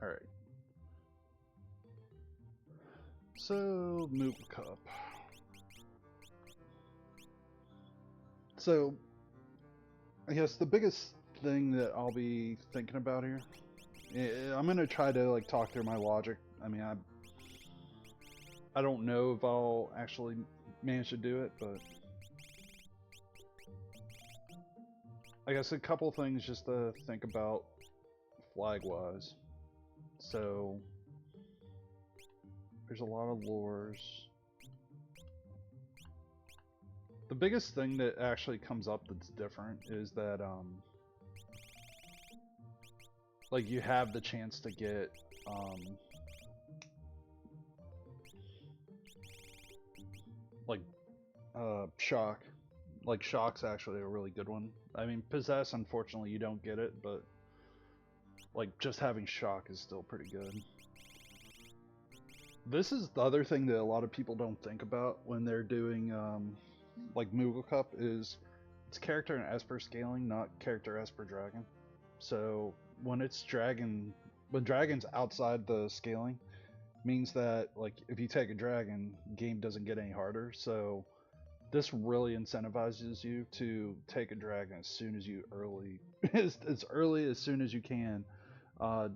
Alright. So, Moogle Cup. So, I guess the biggest thing that I'll be thinking about here, I'm gonna try to like talk through my logic. I mean, I don't know if I'll actually manage to do it, but I guess a couple things just to think about flag-wise. So, there's a lot of lures. The biggest thing that actually comes up that's different is that like you have the chance to get like shock. Like shock's actually a really good one. I mean, possess, unfortunately you don't get it, but like just having shock is still pretty good. This is the other thing that a lot of people don't think about when they're doing like Moogle Cup is it's character and Esper scaling, not character Esper dragon. So when it's dragon, when dragon's outside the scaling, means that like if you take a dragon, game doesn't get any harder. So this really incentivizes you to take a dragon as soon as you as early as soon as you can,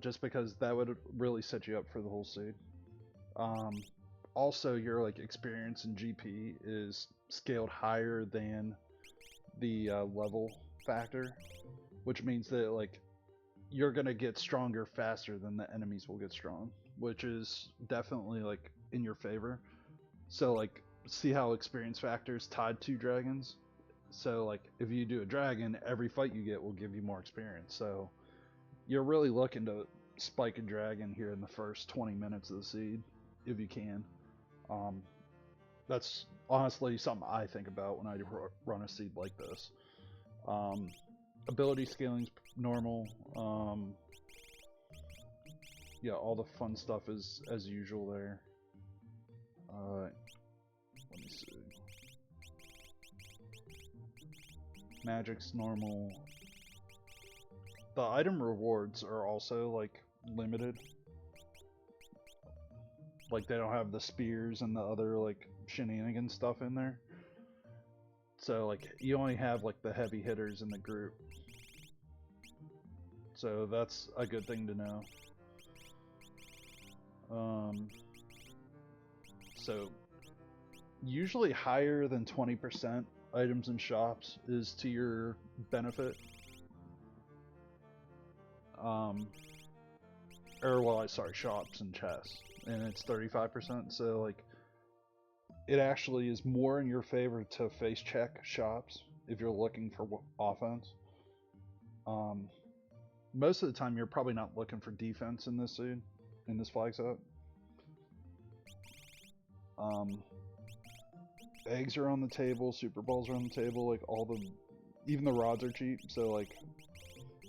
just because that would really set you up for the whole seed. Also, your like experience and GP is scaled higher than the level factor, which means that like you're gonna get stronger faster than the enemies will get strong, which is definitely like in your favor. So like, see how experience factor is tied to dragons. So like, if you do a dragon, every fight you get will give you more experience. So you're really looking to spike a dragon here in the first 20 minutes of the seed, if you can. That's honestly something I think about when I run a seed like this. Ability scaling's normal. Yeah, all the fun stuff is as usual there. Let me see. Magic's normal. The item rewards are also like limited. Like they don't have the spears and the other like shenanigan stuff in there. So like you only have like the heavy hitters in the group. So that's a good thing to know. So usually higher than 20% items in shops is to your benefit. Or well, sorry, shops and chests, and it's 35%. So like, it actually is more in your favor to face check shops if you're looking for offense. Most of the time, you're probably not looking for defense in this seed, in this flag set. Eggs are on the table, super balls are on the table, like even the rods are cheap, so like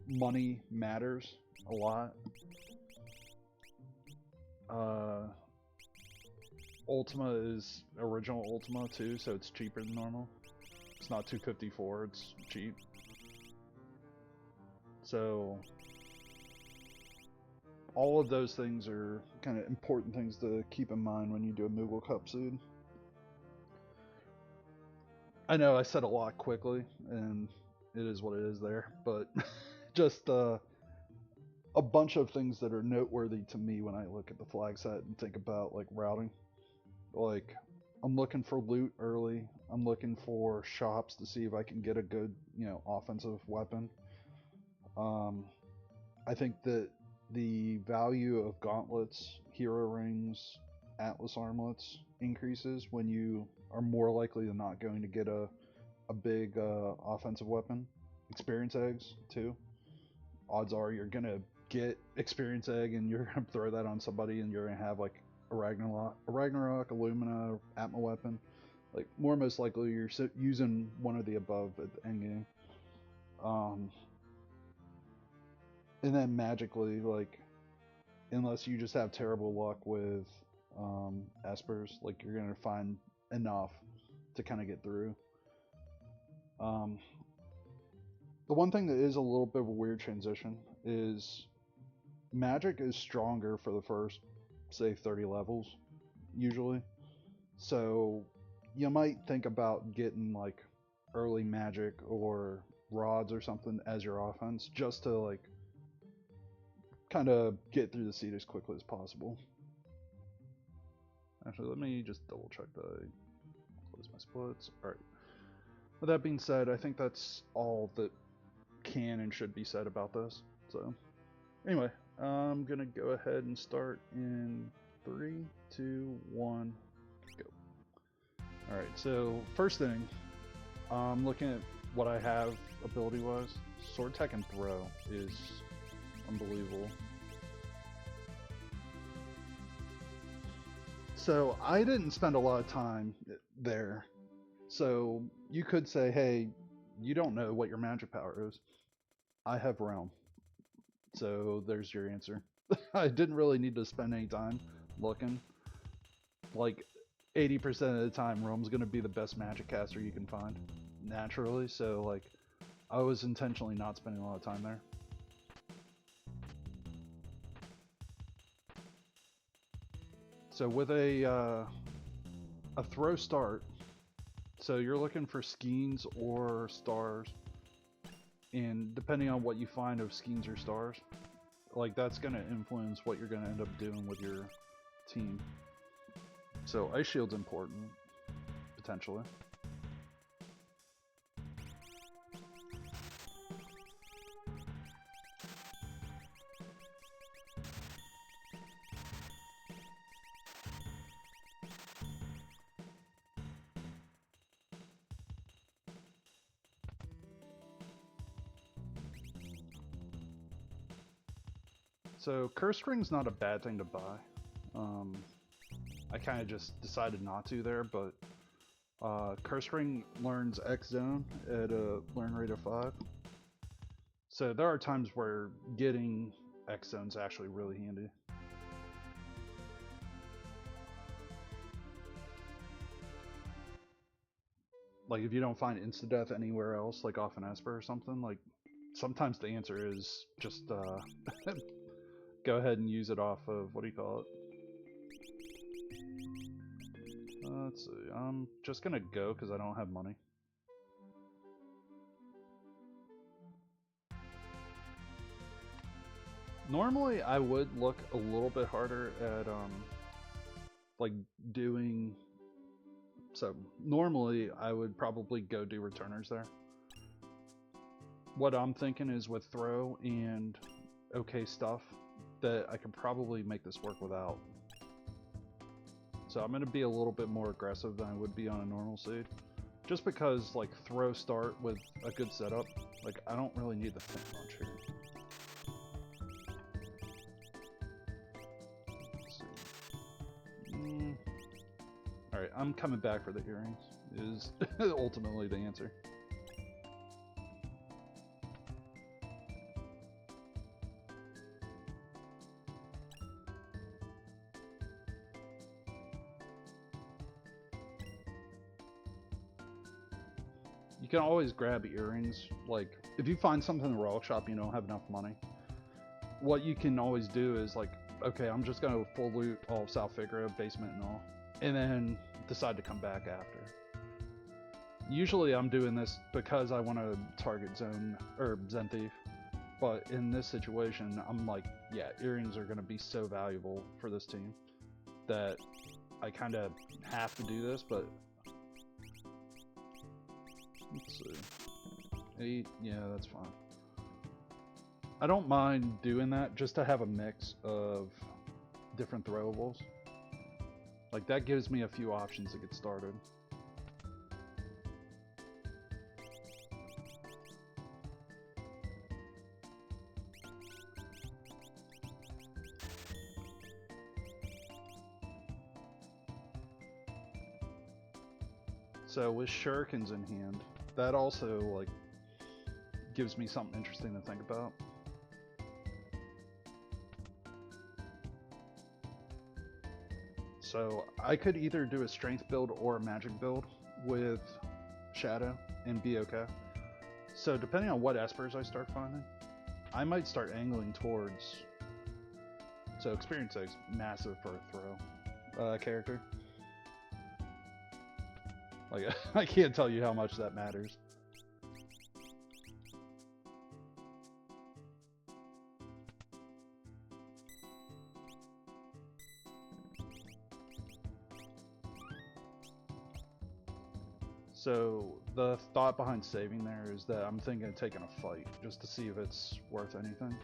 money matters a lot. Ultima is original Ultima too, so it's cheaper than normal. It's not 254, it's cheap. So all of those things are kind of important things to keep in mind when you do a Moogle Cup seed. I know I said a lot quickly, and it is what it is there, but just a bunch of things that are noteworthy to me when I look at the flag set and think about like routing. Like, I'm looking for loot early. I'm looking for shops to see if I can get a good, offensive weapon. I think that the value of gauntlets, hero rings, atlas armlets increases when you are more likely than not going to get a big offensive weapon. Experience eggs too. Odds are you're gonna get experience egg and you're gonna throw that on somebody and you're gonna have like a Ragnarok, Illumina, Atma weapon. Like more most likely you're using one of the above at the end game. And then magically, like, unless you just have terrible luck with espers, like you're gonna find enough to kind of get through. The one thing that is a little bit of a weird transition is magic is stronger for the first, say, 30 levels, usually. So you might think about getting like early magic or rods or something as your offense just to like kind of get through the seed as quickly as possible. Actually, let me just double check that I close my splits. Alright. With that being said, I think that's all that can and should be said about this. So, anyway, I'm gonna go ahead and start in 3, 2, 1, go. Alright, so first thing, I'm looking at what I have ability-wise. Sword Tech and Throw is unbelievable. So I didn't spend a lot of time there. So you could say, hey, you don't know what your magic power is. I have Realm. So there's your answer. I didn't really need to spend any time looking. Like 80% of the time, Realm's going to be the best magic caster you can find naturally. So like I was intentionally not spending a lot of time there. So with a throw start, so you're looking for skeins or stars, and depending on what you find of skeins or stars, like that's going to influence what you're going to end up doing with your team. So Ice Shield's important, potentially. So Curse Ring's not a bad thing to buy. I kind of just decided not to there, but Curse Ring learns X Zone at a learn rate of 5. So there are times where getting X Zone's actually really handy. Like if you don't find insta-death anywhere else, like off an Esper or something, like sometimes the answer is just go ahead and use it off of, what do you call it? Let's see, I'm just gonna go because I don't have money. Normally I would look a little bit harder at like doing, so normally I would probably go do returners there. What I'm thinking is with throw and okay stuff that I could probably make this work without. So I'm going to be a little bit more aggressive than I would be on a normal seed. Just because like throw start with a good setup, like I don't really need the flint launch here. Alright, I'm coming back for the earrings, is ultimately the answer. You can always grab earrings, like if you find something in the relic shop you don't have enough money, what you can always do is like, okay, I'm just gonna full loot all of South Figura, basement and all, and then decide to come back after. Usually I'm doing this because I want to target Zone or Zen Thief, but in this situation I'm like, yeah, earrings are gonna be so valuable for this team that I kind of have to do this. But let's see, 8, yeah, that's fine. I don't mind doing that just to have a mix of different throwables. Like that gives me a few options to get started. So with shurikens in hand, that also like gives me something interesting to think about. So I could either do a strength build or a magic build with Shadow and be okay. So depending on what espers I start finding, I might start angling towards So experience is massive for a throw character. Like I can't tell you how much that matters. So the thought behind saving there is that I'm thinking of taking a fight just to see if it's worth anything.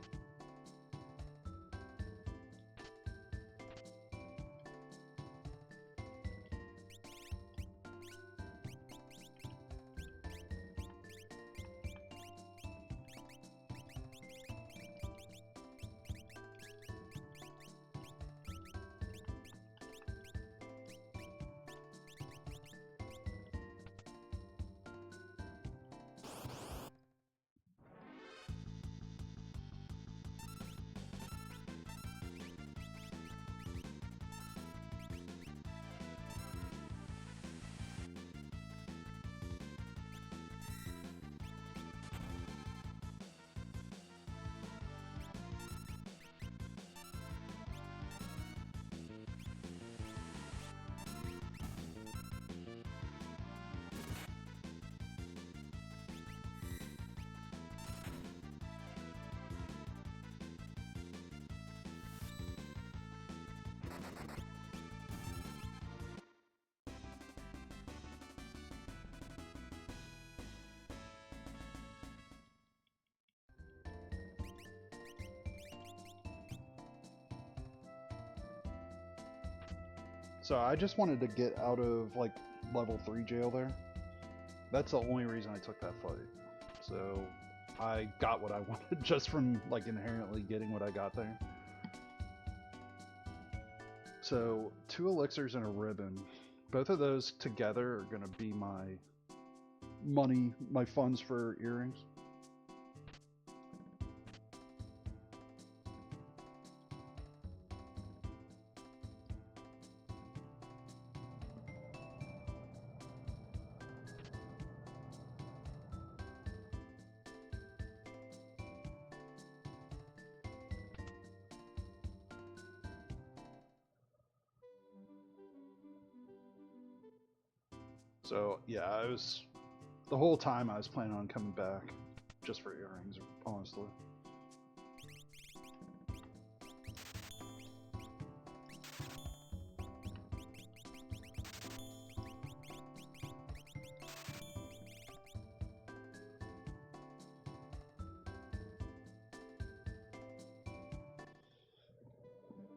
So I just wanted to get out of like level 3 jail there. That's the only reason I took that fight. So I got what I wanted just from like inherently getting what I got there. So 2 elixirs and a ribbon. Both of those together are gonna be my money, my funds for earrings. So yeah, the whole time I was planning on coming back just for earrings, honestly.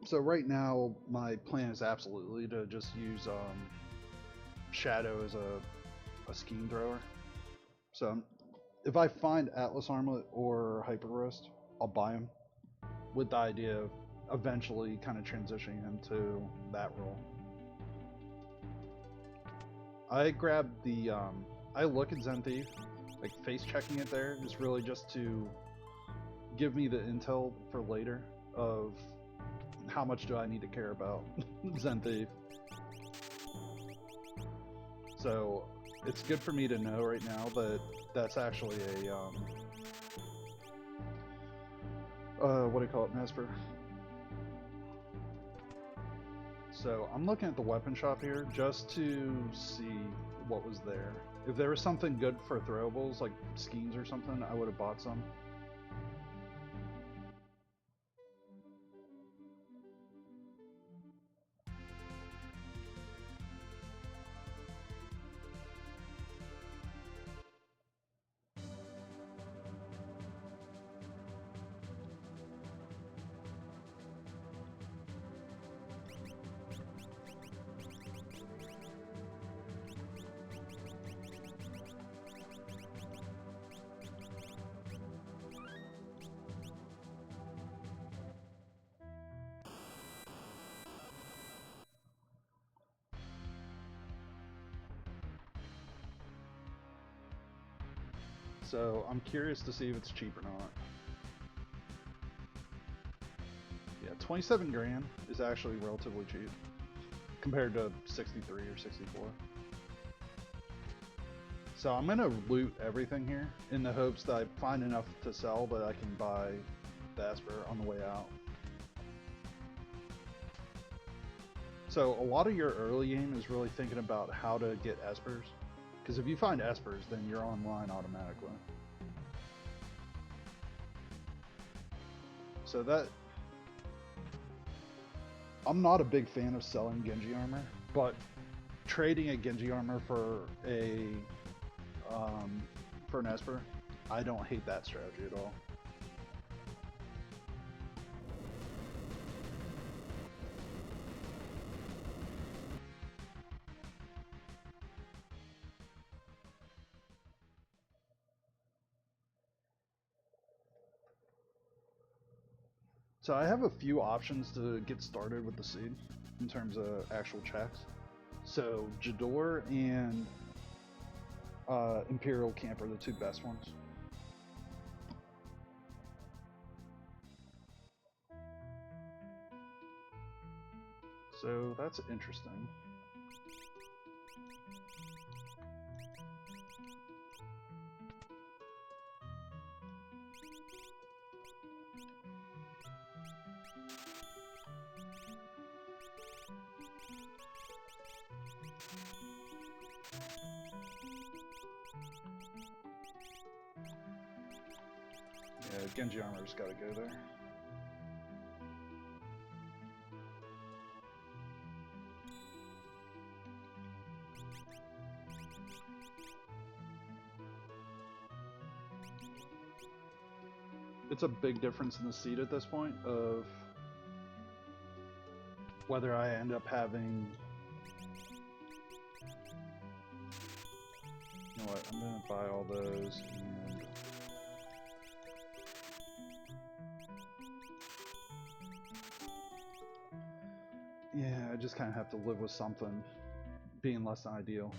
So right now, my plan is absolutely to just use Shadow as a scheme thrower. So if I find Atlas Armlet or Hyper Wrist, I'll buy him with the idea of eventually kind of transitioning him to that role. I grabbed the I look at Zen Thief, like face checking it there is really just to give me the intel for later of how much do I need to care about Zen Thief. So it's good for me to know right now that that's actually a what do you call it, Nesper? So I'm looking at the weapon shop here just to see what was there. If there was something good for throwables, like schemes or something, I would have bought some. So I'm curious to see if it's cheap or not. Yeah, 27 grand is actually relatively cheap compared to 63 or 64. So I'm gonna loot everything here in the hopes that I find enough to sell that I can buy the Esper on the way out. So a lot of your early game is really thinking about how to get espers. Because if you find espers, then you're online automatically. So that... I'm not a big fan of selling Genji armor, but trading a Genji armor for an esper, I don't hate that strategy at all. So I have a few options to get started with the seed in terms of actual checks. So Jador and Imperial Camp are the two best ones. So that's interesting. Yeah, Genji armor's gotta go there. It's a big difference in the seed at this point of whether I end up having... You know what, I'm gonna buy all those and... Yeah, I just kind of have to live with something being less than ideal.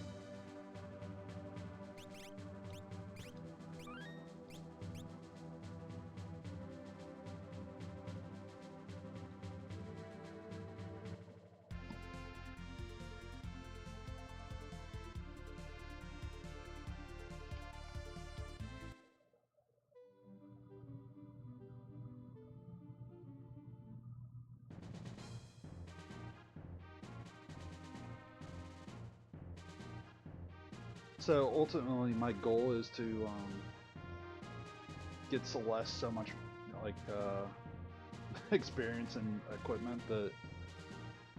So ultimately, my goal is to get Celeste so much like experience and equipment that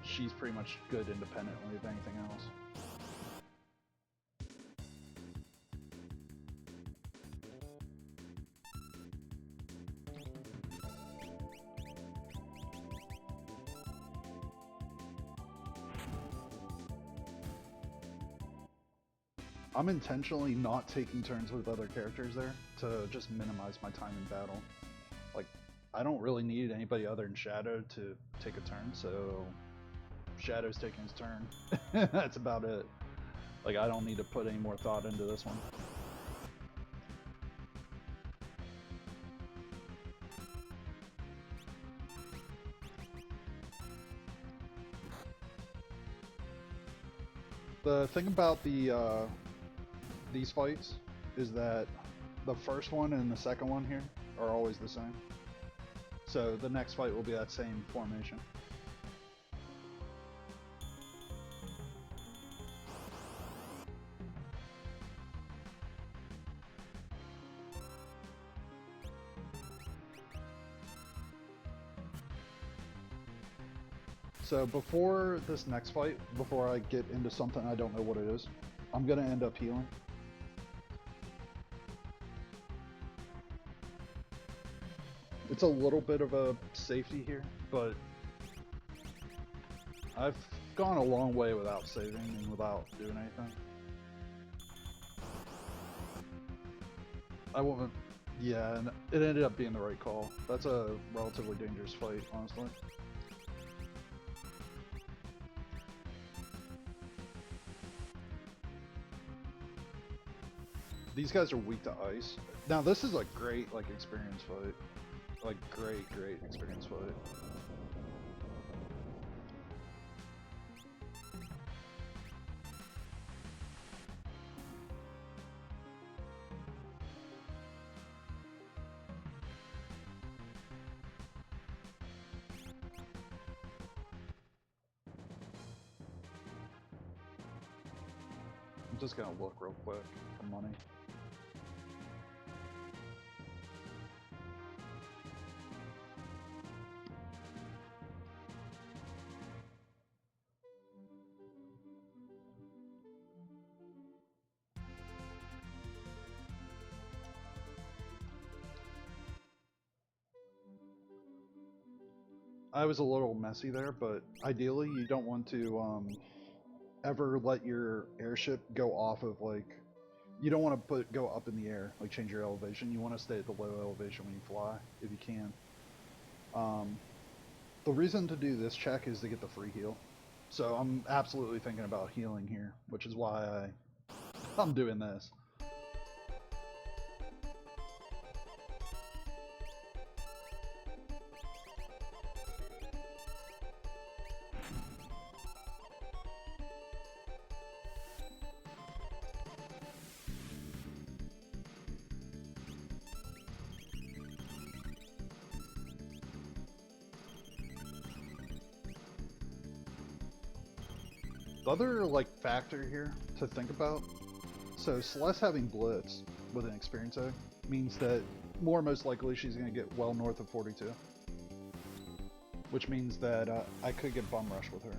she's pretty much good independently of anything else. I'm intentionally not taking turns with other characters there to just minimize my time in battle. Like, I don't really need anybody other than Shadow to take a turn, so Shadow's taking his turn. That's about it. Like, I don't need to put any more thought into this one. The thing about these fights is that the first one and the second one here are always the same. So the next fight will be that same formation. So before this next fight, before I get into something I don't know what it is, I'm gonna end up healing. It's a little bit of a safety here, but I've gone a long way without saving and without doing anything. I won't... Yeah, and it ended up being the right call. That's a relatively dangerous fight, honestly. These guys are weak to ice. Now this is a great, like, experience fight. Like, great experience fight. I'm just gonna look real quick for money. I was a little messy there, but ideally you don't want to ever let your airship go off of like, you don't want to go up in the air, like change your elevation. You want to stay at the low elevation when you fly, if you can. The reason to do this check is to get the free heal. So I'm absolutely thinking about healing here, which is why I'm doing this. The other like factor here to think about, so Celeste having Blitz with an experience egg means that most likely she's going to get well north of 42. Which means that I could get Bum Rush with her.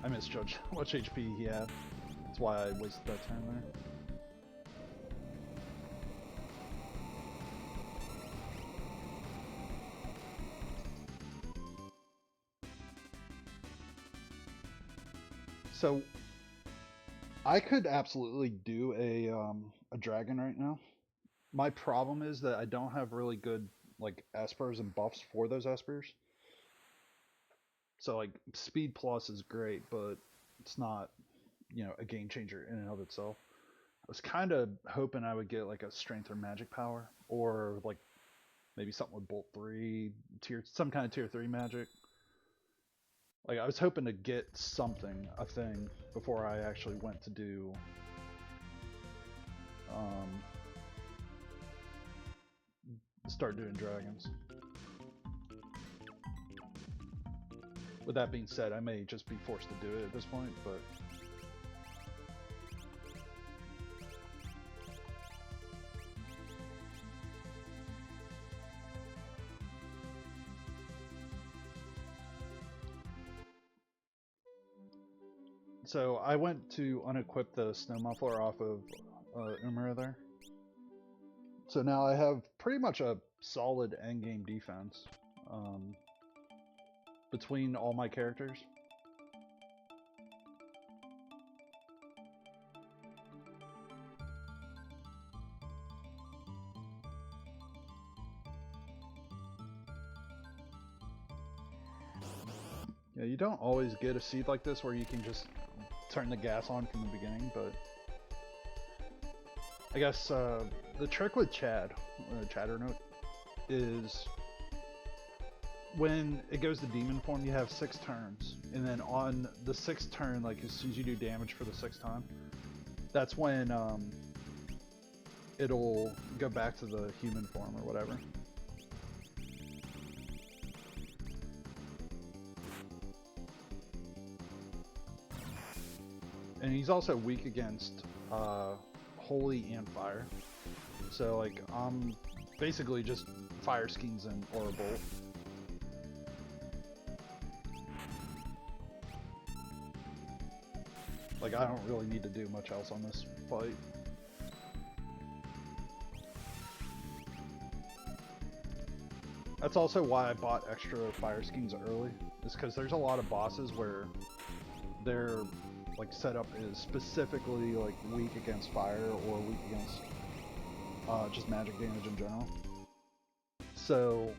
I misjudged how much HP he had. That's why I wasted that turn there. So I could absolutely do a dragon right now. My problem is that I don't have really good like espers and buffs for those espers. So like speed plus is great, but it's not, you know, a game changer in and of itself. I was kind of hoping I would get like a strength or magic power, or like maybe something with Bolt 3, some kind of tier 3 magic. Like I was hoping to get something, a thing, before I actually went to do start doing dragons. With that being said, I may just be forced to do it at this point, but so I went to unequip the snow muffler off of Umara there. So now I have pretty much a solid endgame defense between all my characters. Yeah, you don't always get a seed like this where you can just turn the gas on from the beginning, but I guess the trick with Chad, Chatternote, is when it goes to demon form, you have 6 turns, and then on the 6th turn, like as soon as you do damage for the 6th time, that's when it'll go back to the human form or whatever. And he's also weak against holy and fire. So like I'm basically just fire schemes and aura bolt. Like I don't really need to do much else on this fight. That's also why I bought extra fire schemes early, is because there's a lot of bosses where their like setup is specifically like weak against fire or weak against just magic damage in general. So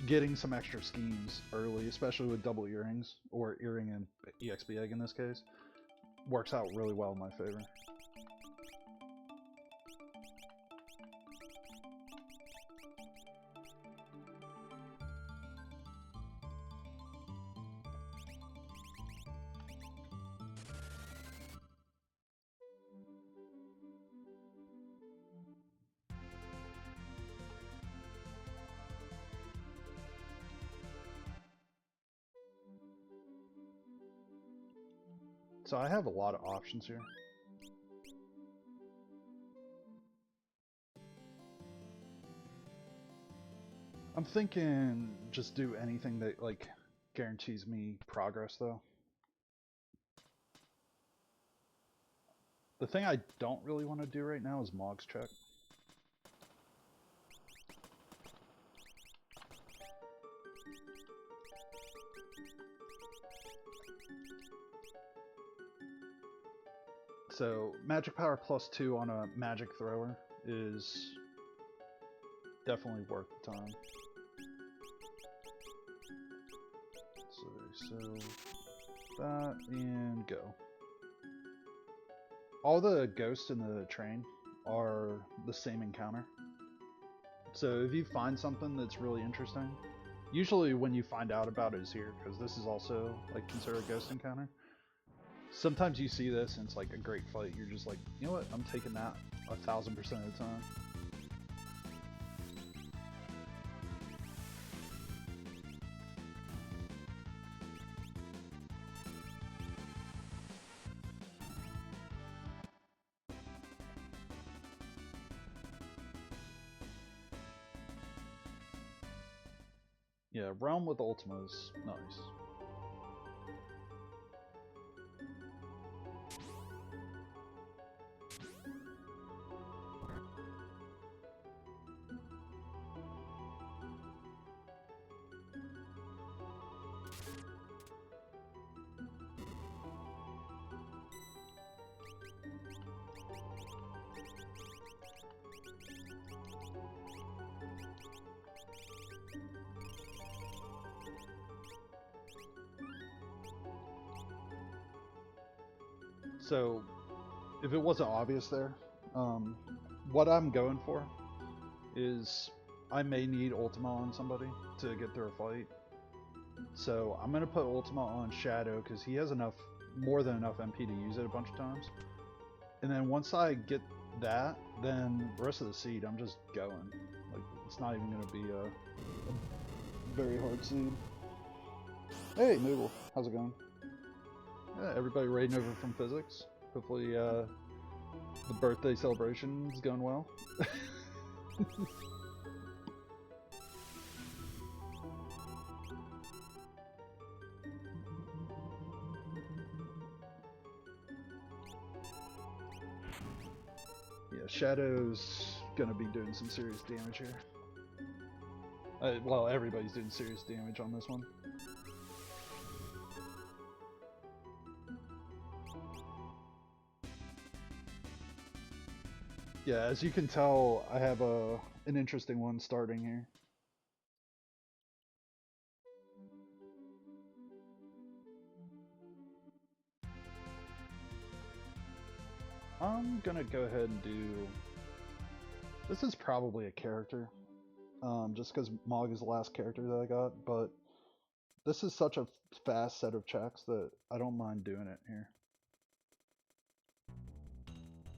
getting some extra schemes early, especially with double earrings or earring and EXP egg in this case, works out really well in my favor. So I have a lot of options here. I'm thinking just do anything that like guarantees me progress though. The thing I don't really want to do right now is Mogs check. So magic power +2 on a magic thrower is definitely worth the time. So that and go. All the ghosts in the train are the same encounter. So if you find something that's really interesting, usually when you find out about it is here, because this is also like considered a ghost encounter. Sometimes you see this and it's like a great fight. You're just like, you know what? I'm taking that 1000% of the time. Yeah, Realm with Ultima is nice. So, if it wasn't obvious there, what I'm going for is I may need Ultima on somebody to get through a fight. So I'm going to put Ultima on Shadow because he has enough, more than enough MP to use it a bunch of times. And then once I get that, then the rest of the seed, I'm just going. Like, it's not even going to be a very hard seed. Hey, Moogle, how's it going? Yeah, everybody raiding over from physics. Hopefully the birthday celebration is going well. Yeah, Shadow's gonna be doing some serious damage here. Well, everybody's doing serious damage on this one. Yeah, as you can tell, I have an interesting one starting here. I'm gonna go ahead and do... This is probably a character, just because Mog is the last character that I got, but this is such a fast set of checks that I don't mind doing it here.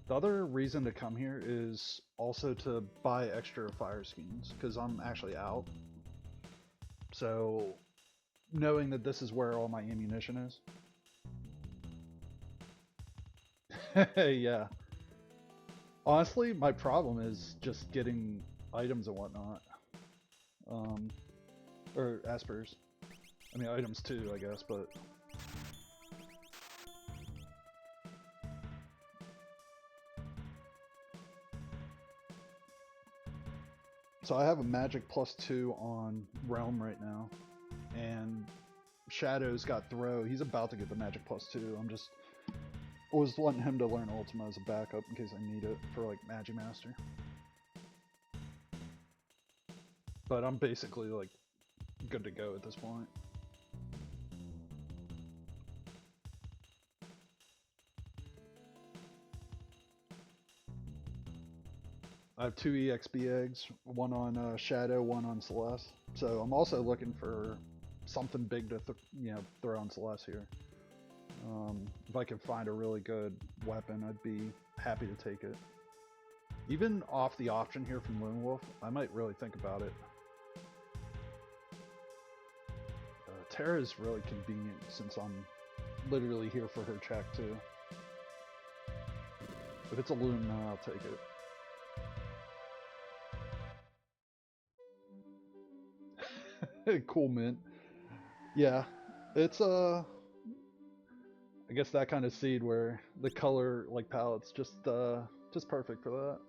The other reason to come here is also to buy extra fire schemes, because I'm actually out. So, knowing that this is where all my ammunition is. Yeah. Honestly, my problem is just getting items and whatnot. Or Aspers. I mean, items too, I guess, but... So I have a magic +2 on Realm right now, and Shadow's got Throw. He's about to get the magic +2. I'm just was wanting him to learn Ultima as a backup in case I need it for like Magimaster. But I'm basically like good to go at this point. I have 2 EXP eggs, one on Shadow, one on Celeste. So I'm also looking for something big to throw on Celeste here. If I could find a really good weapon, I'd be happy to take it. Even off the option here from Lone Wolf, I might really think about it. Terra is really convenient since I'm literally here for her check too. If it's a loom, then I'll take it. Cool mint. Yeah, it's I guess that kind of seed where the color like palette's just perfect for that.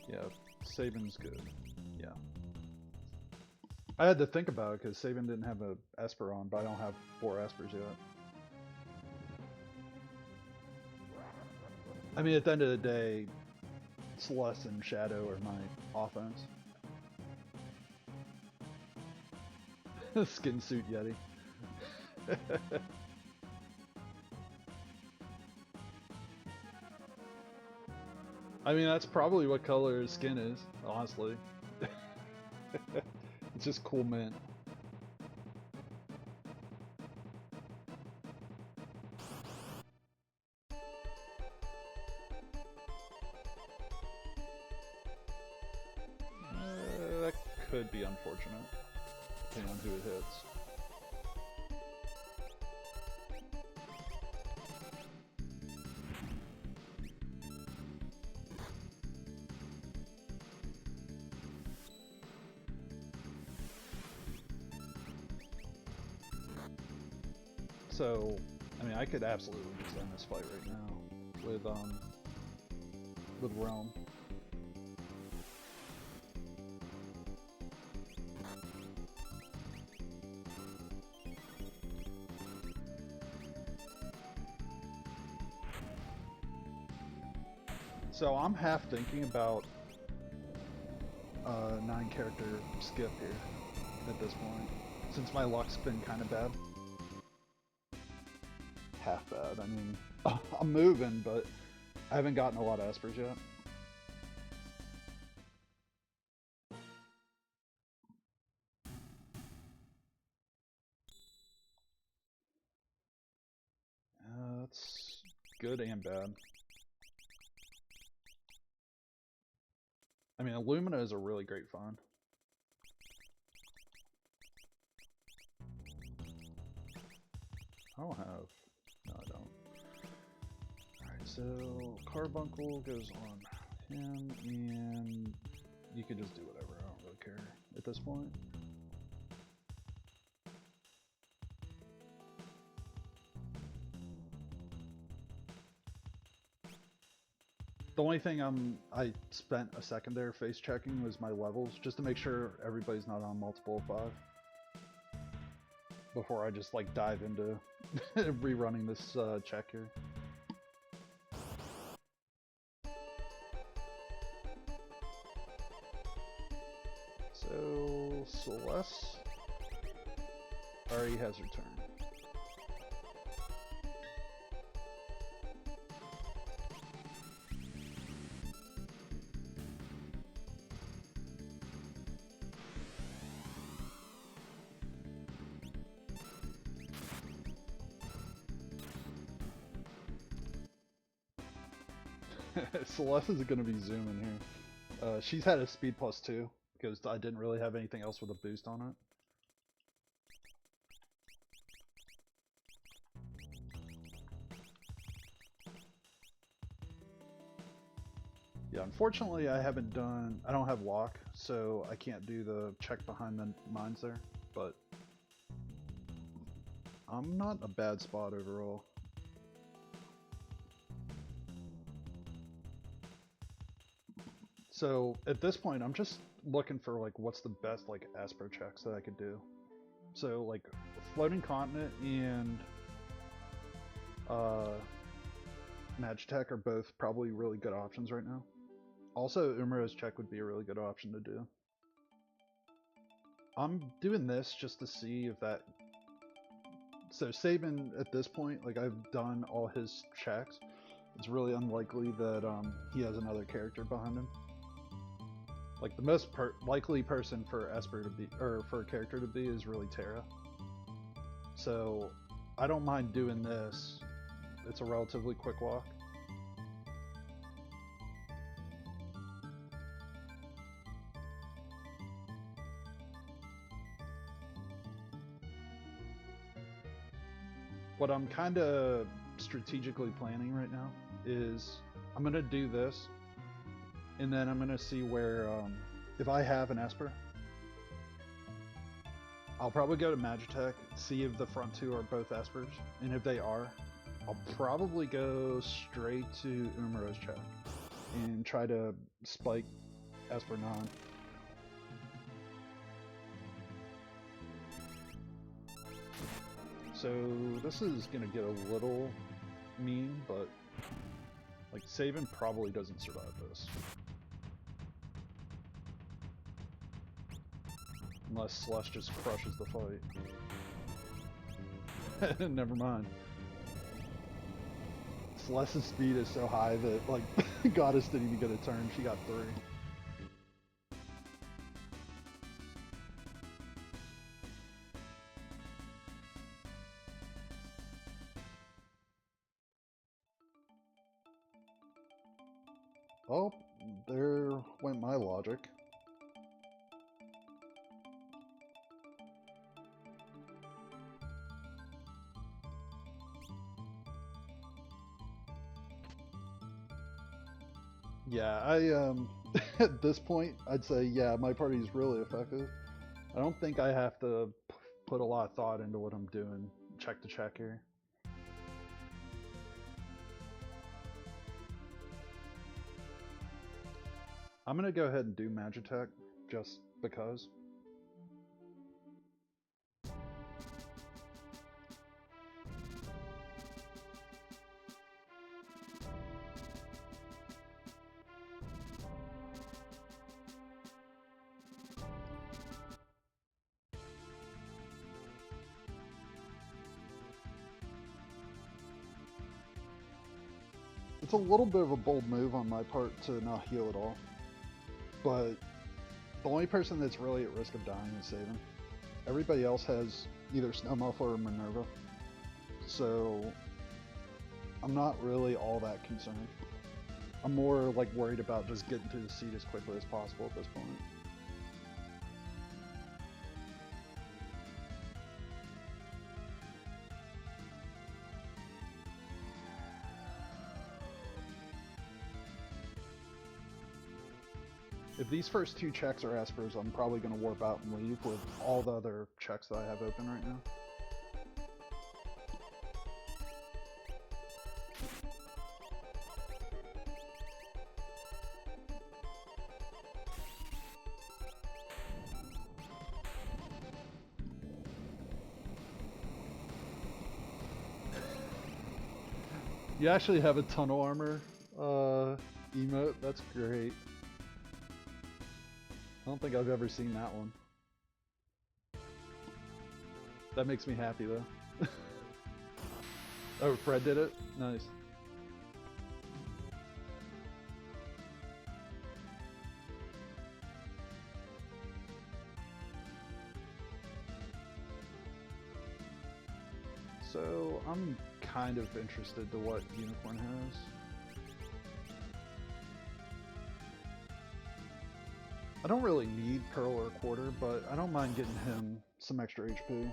Yeah, Saban's good. Yeah. I had to think about it because Saban didn't have a Esper on, but I don't have 4 Espers yet. I mean, at the end of the day, Celeste and Shadow are my offense. Skin suit Yeti. I mean, that's probably what color his skin is, honestly. It's just cool mint. That could be unfortunate, depending on who it hits. So, I mean, I could absolutely just end this fight right now with Realm. So I'm half thinking about 9-character skip here at this point, since my luck's been kind of bad. Half bad. I mean, I'm moving, but I haven't gotten a lot of Espers yet. That's good and bad. I mean, Illumina is a really great find. I don't have... No, I don't. Alright, so Carbuncle goes on him, and you can just do whatever. I don't really care at this point. The only thing I spent a second there face checking was my levels, just to make sure everybody's not on multiple 5. Before I just like dive into rerunning this check here. So Celeste already has her turn. Celeste is going to be zooming here. She's had a speed +2 because I didn't really have anything else with a boost on it. Yeah, unfortunately I don't have lock, so I can't do the check behind the mines there, but I'm not a bad spot overall. So at this point, I'm just looking for like what's the best like Esper checks that I could do. So like Floating Continent and Magitech are both probably really good options right now. Also, Umaro's check would be a really good option to do. I'm doing this just to see if that... So Saban at this point, like I've done all his checks. It's really unlikely that he has another character behind him. Like the most likely person for Esper to be, or for a character to be, is really Terra. So I don't mind doing this. It's a relatively quick walk. what I'm kind of strategically planning right now is I'm gonna do this, and then I'm gonna see where if I have an Esper, I'll probably go to Magitech, see if the front two are both Espers, and if they are, I'll probably go straight to Umaro's check and try to spike Esper 9. So this is gonna get a little mean, but like Saban probably doesn't survive this. Unless Celeste just crushes the fight. Never mind. Celeste's speed is so high that, like, Goddess didn't even get a turn. She got 3. Oh, there went my logic. Yeah, at this point, I'd say, yeah, my party is really effective. I don't think I have to put a lot of thought into what I'm doing, check to check here. I'm gonna go ahead and do Magitech, just because. It's a little bit of a bold move on my part to not heal at all, but the only person that's really at risk of dying is Saban. Everybody else has either Snow Muffler or Minerva, so I'm not really all that concerned. I'm more like worried about just getting to the seat as quickly as possible at this point. If these first 2 checks are Espers, I'm probably going to warp out and leave with all the other checks that I have open right now. You actually have a tunnel armor emote? That's great. I don't think I've ever seen that one. That makes me happy though. Oh, Fred did it? Nice. So, I'm kind of interested to what Unicorn has. I don't really need Pearl or Quarter, but I don't mind getting him some extra HP.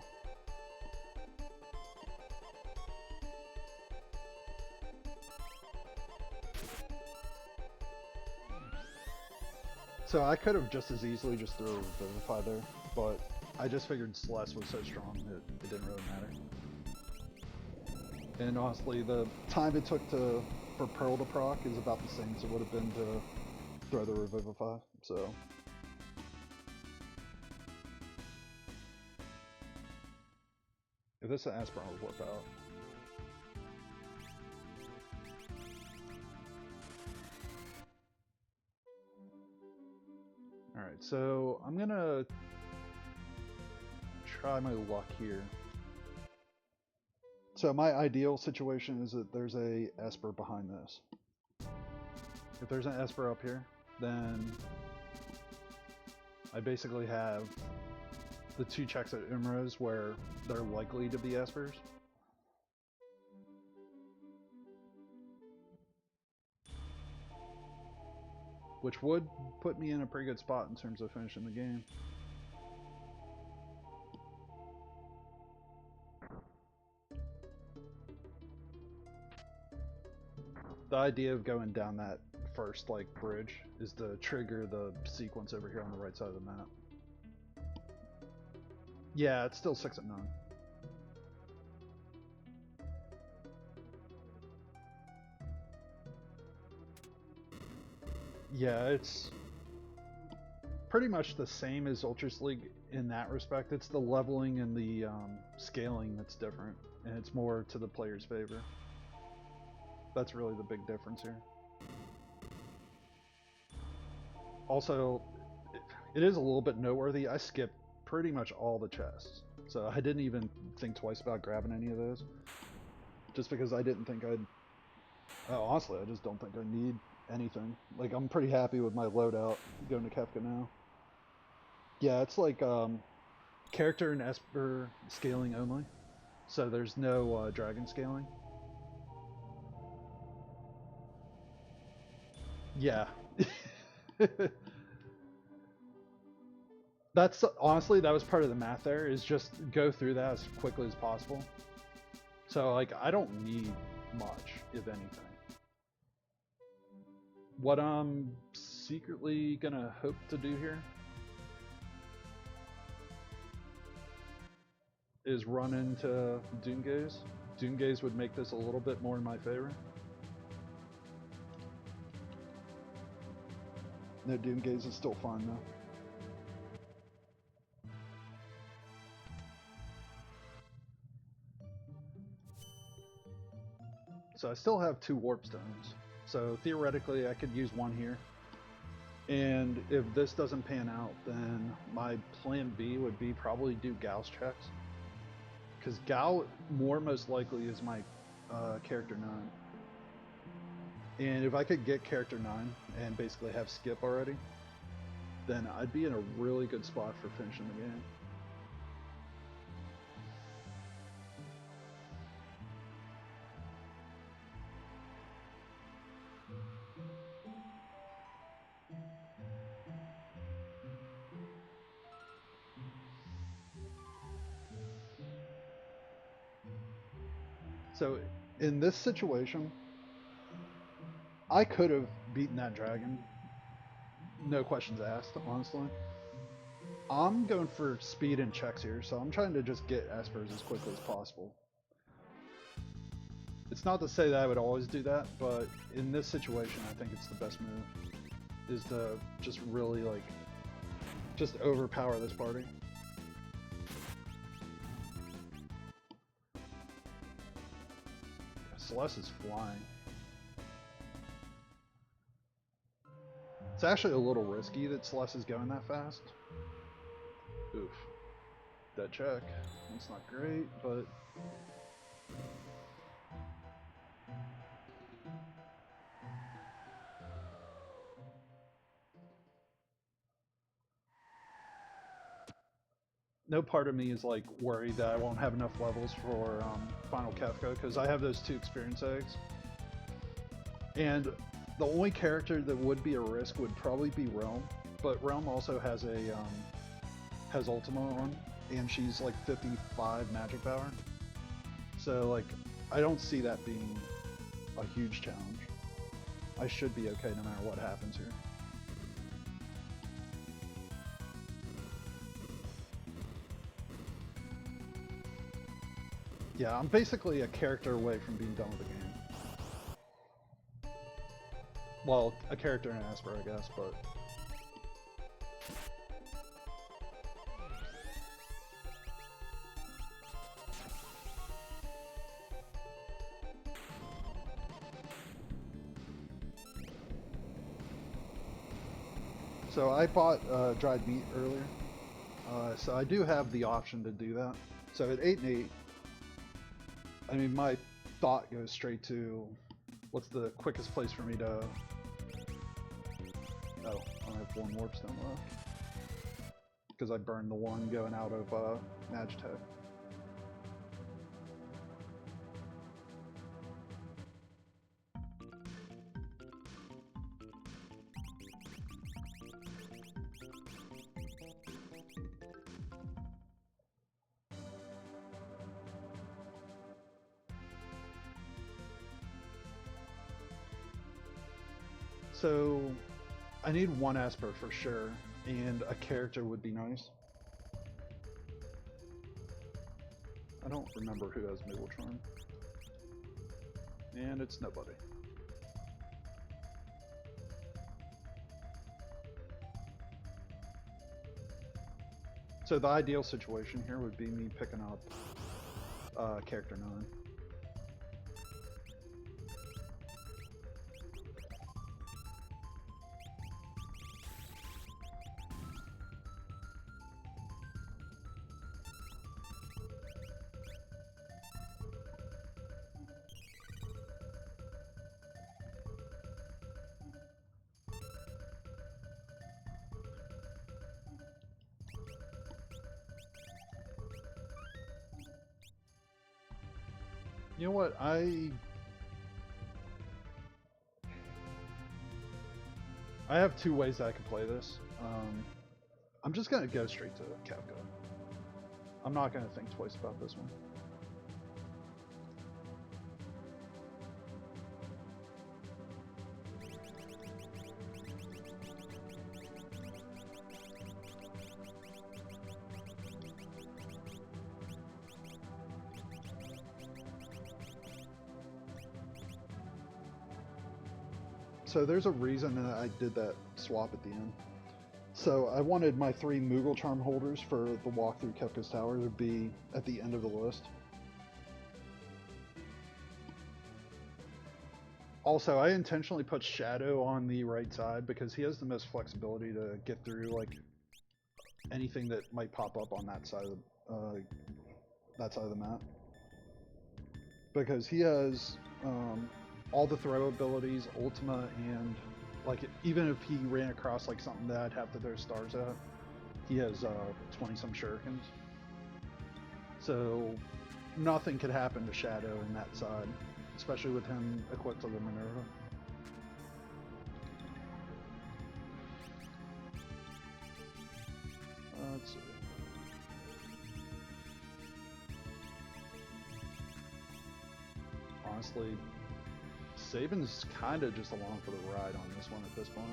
So I could have just as easily just threw a Revivify there, but I just figured Celeste was so strong that it didn't really matter. And honestly, the time it took for Pearl to proc is about the same as it would have been to throw the Revivify, so... If this is an Aspirin, would warp out. Alright, so I'm gonna try my luck here. So my ideal situation is that there's a Esper behind this. If there's an Esper up here, then I basically have the 2 checks at Umra's where they're likely to be Espers. Which would put me in a pretty good spot in terms of finishing the game. The idea of going down that first like bridge is to trigger the sequence over here on the right side of the map. Yeah, it's still 6 at 9. Yeah, it's pretty much the same as Ultras League in that respect. It's the leveling and the scaling that's different, and it's more to the player's favor. That's really the big difference here. Also, it is a little bit noteworthy. I skipped pretty much all the chests, so I didn't even think twice about grabbing any of those, just because I didn't think I'd... honestly, I just don't think I need anything. Like, I'm pretty happy with my loadout going to Kefka now. Yeah, it's like character and Esper scaling only, so there's no dragon scaling. Yeah. That's honestly, that was part of the math there, is just go through that as quickly as possible. So like, I don't need much, if anything. What I'm secretly gonna hope to do here is run into Doomgaze. Doomgaze would make this a little bit more in my favor. No, Doomgaze is still fine though. So I still have 2 warp stones. So theoretically I could use one here. And if this doesn't pan out, then my plan B would be probably do Gal's checks. Because Gal more most likely is my character 9. And if I could get character 9 and basically have skip already, then I'd be in a really good spot for finishing the game. So in this situation, I could have beaten that dragon, no questions asked, honestly. I'm going for speed and checks here, so I'm trying to just get Espers as quickly as possible. It's not to say that I would always do that, but in this situation I think it's the best move, is to just really like, just overpower this party. Celeste is flying. It's actually a little risky that Celeste is going that fast. Oof. Dead check. That's not great, but... no part of me is like worried that I won't have enough levels for Final Kefka, because I have those 2 experience eggs. And the only character that would be a risk would probably be Realm, but Realm also has a has Ultima on, and she's like 55 magic power. So like, I don't see that being a huge challenge. I should be okay no matter what happens here. Yeah, I'm basically a character away from being done with the game. Well, a character and an Esper, I guess, but... So I bought dried meat earlier, so I do have the option to do that. So at 8 and 8, I mean, my thought goes straight to what's the quickest place for me to... Oh, I have 1 warp stone left, because I burned the one going out of Magitech. So I need one Esper for sure, and a character would be nice. I don't remember who has Moogle Charm. And it's nobody. So the ideal situation here would be me picking up character 9. You know what, I have two ways that I can play this. I'm just gonna go straight to Kefka. I'm not gonna think twice about this one. So there's a reason that I did that swap at the end. So I wanted my 3 Moogle Charm holders for the walk through Kefka's Tower to be at the end of the list. Also, I intentionally put Shadow on the right side because he has the most flexibility to get through like anything that might pop up on that side of the map. Because he has all the throw abilities, Ultima, and like even if he ran across like something that I'd have to throw stars at, he has 20-some shurikens. So nothing could happen to Shadow in that side, especially with him equipped to the Minerva. Let's see. Honestly, Saban's kind of just along for the ride on this one at this point.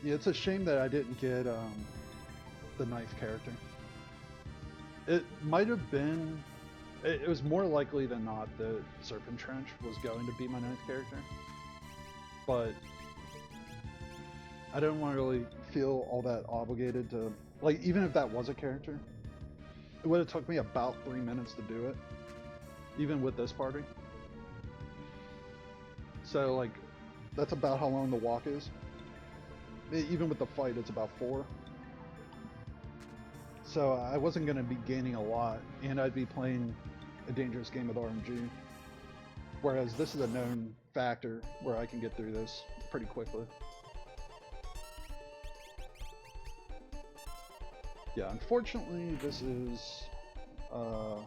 Yeah, it's a shame that I didn't get the knife character. It might have been... It was more likely than not that Serpent Trench was going to be my ninth character. But I don't want to really feel all that obligated to... Like, even if that was a character, it would have took me about 3 minutes to do it. Even with this party. So, like, that's about how long the walk is. Even with the fight, it's about 4. So I wasn't going to be gaining a lot, and I'd be playing a dangerous game with RNG. Whereas this is a known factor where I can get through this pretty quickly. Yeah, unfortunately, this is the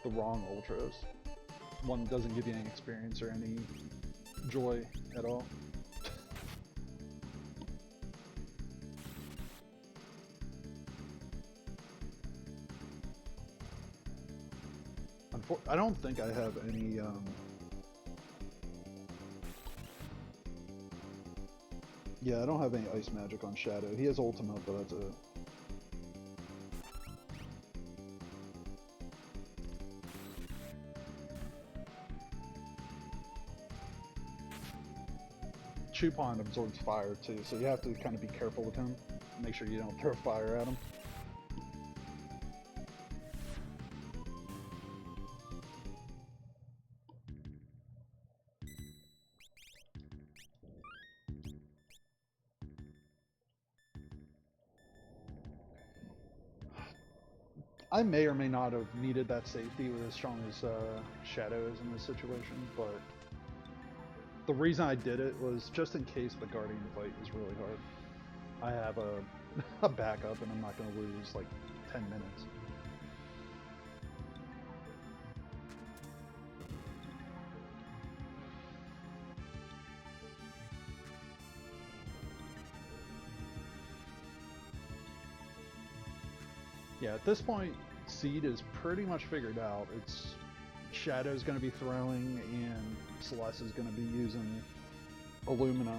wrong Ultras. One doesn't give you any experience or any joy at all. I don't think I have any yeah, I don't have any ice magic on Shadow. He has Ultima, but that's it. Chupon absorbs fire too, so you have to kind of be careful with him. Make sure you don't throw fire at him. I may or may not have needed that safety with as strong as Shadow is in this situation, but the reason I did it was just in case the Guardian fight is really hard. I have a backup and I'm not going to lose like 10 minutes. Yeah, at this point, Seed is pretty much figured out. It's Shadow's going to be throwing, and Celeste is going to be using Illumina.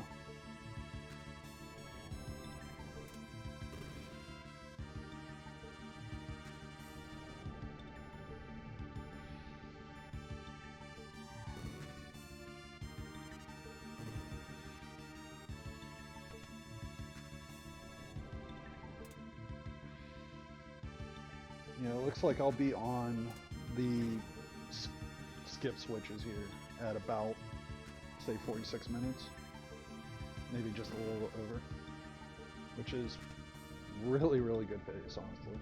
You know, it looks like I'll be on the skip switches here at about, say, 46 minutes. Maybe just a little over. Which is really, really good pace, honestly.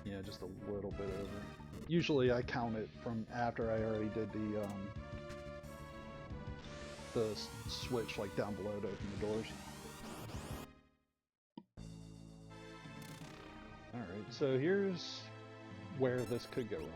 Yeah, just a little bit over. Usually I count it from after I already did the switch like down below to open the doors. Alright, so here's where this could go wrong.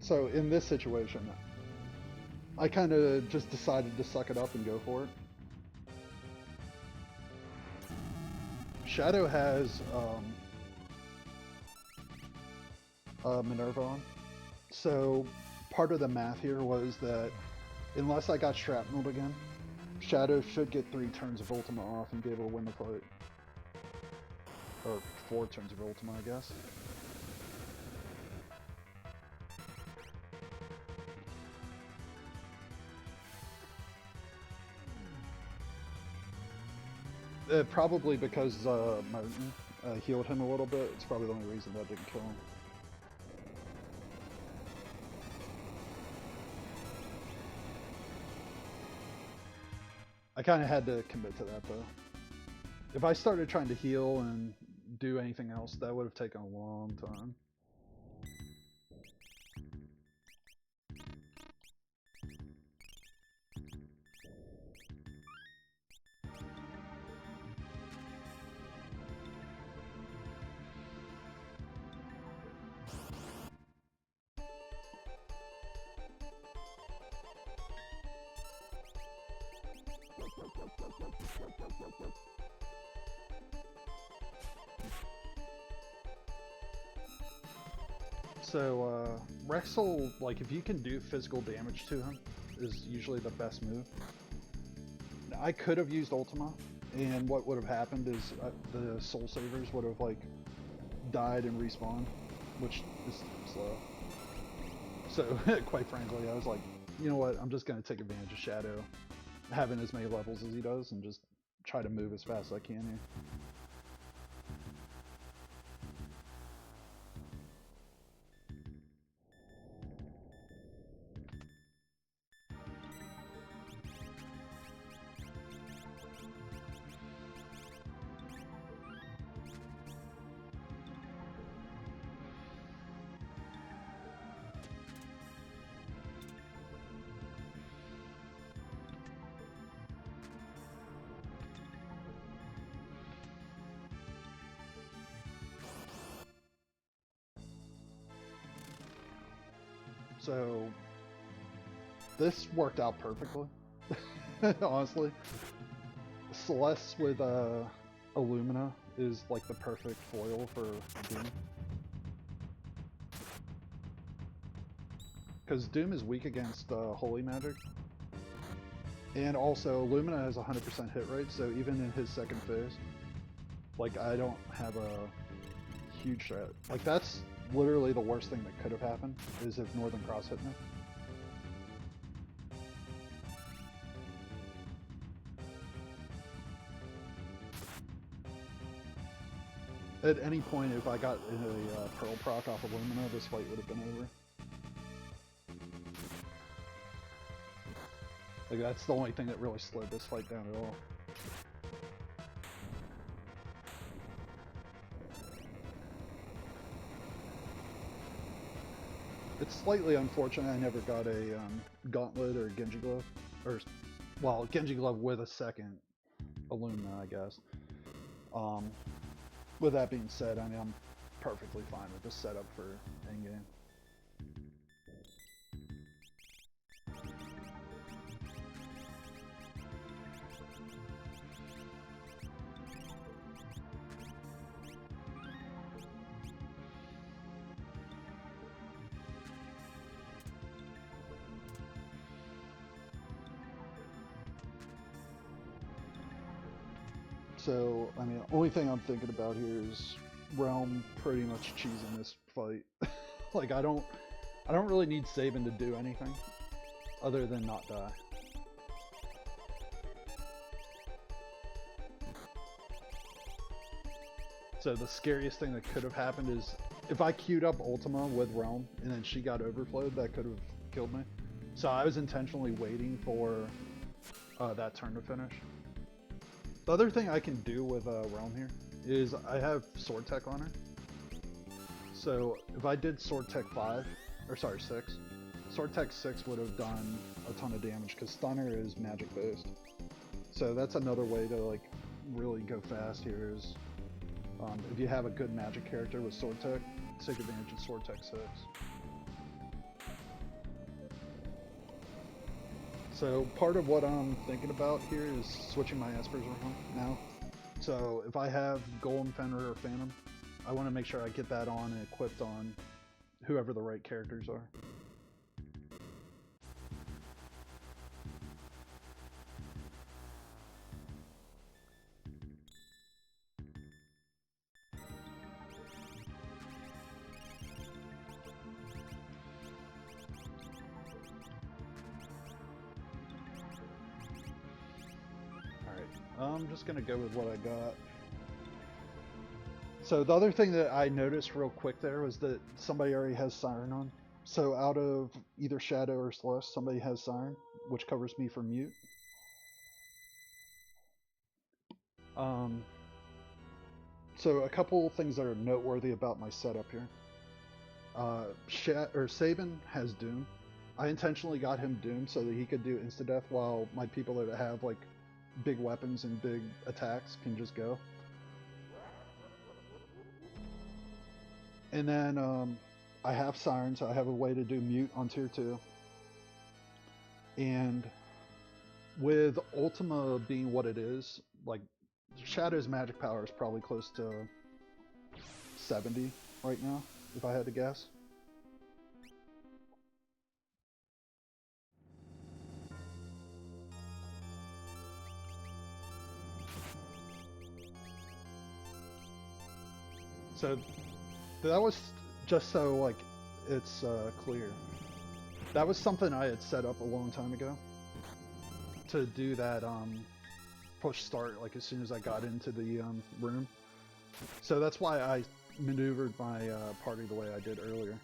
So in this situation, I kind of just decided to suck it up and go for it. Shadow has Minerva on, so part of the math here was that unless I got shrapnelled again, Shadow should get 3 turns of Ultima off and be able to win the fight. Or 4 turns of Ultima, I guess. Probably because Martin healed him a little bit. It's probably the only reason that didn't kill him. I kind of had to commit to that though. If I started trying to heal and do anything else, that would have taken a long time. So, Rexel, like, if you can do physical damage to him, is usually the best move. I could have used Ultima, and what would have happened is the Soul Savers would have, like, died and respawned, which is slow. So, quite frankly, I was like, you know what, I'm just going to take advantage of Shadow having as many levels as he does, and just try to move as fast as I can here. So this worked out perfectly, honestly. Celeste with Illumina is like the perfect foil for Doom. Because Doom is weak against Holy Magic. And also Illumina has 100% hit rate, so even in his second phase, like I don't have a huge threat. Like that's literally the worst thing that could have happened is if Northern Cross hit me. At any point, if I got a Pearl proc off of Lumina, this fight would have been over. Like, that's the only thing that really slowed this fight down at all. It's slightly unfortunate I never got a Gauntlet or a Genji Glove. Or, well, Genji Glove with a second Illumina, I guess. With that being said, I mean, I'm perfectly fine with this setup for endgame. So, I mean, the only thing I'm thinking about here is Realm pretty much cheesing this fight. Like, I don't really need Sabin to do anything other than not die. So the scariest thing that could have happened is if I queued up Ultima with Realm and then she got overflowed, that could have killed me. So I was intentionally waiting for that turn to finish. The other thing I can do with Realm here is I have Sword Tech on her. So if I did Sword Tech 5, or sorry 6, Sword Tech 6 would have done a ton of damage because Stunner is magic based. So that's another way to like really go fast here is if you have a good magic character with Sword Tech, take advantage of Sword Tech 6. So part of what I'm thinking about here is switching my Espers around now. So if I have Golem, Fenrir, or Phantom, I want to make sure I get that on and equipped on whoever the right characters are. I'm just gonna go with what I got. So the other thing that I noticed real quick there was that somebody already has Siren on. So out of either Shadow or Celeste, somebody has Siren, which covers me for mute. So a couple things that are noteworthy about my setup here. Sabin has Doom. I intentionally got him Doom so that he could do insta-death while my people that have like big weapons and big attacks can just go. And then I have Siren, so I have a way to do mute on tier 2. And with Ultima being what it is, like Shadow's magic power is probably close to 70 right now, if I had to guess. So that was just so like it's clear. That was something I had set up a long time ago to do that push start like as soon as I got into the room. So that's why I maneuvered my party the way I did earlier.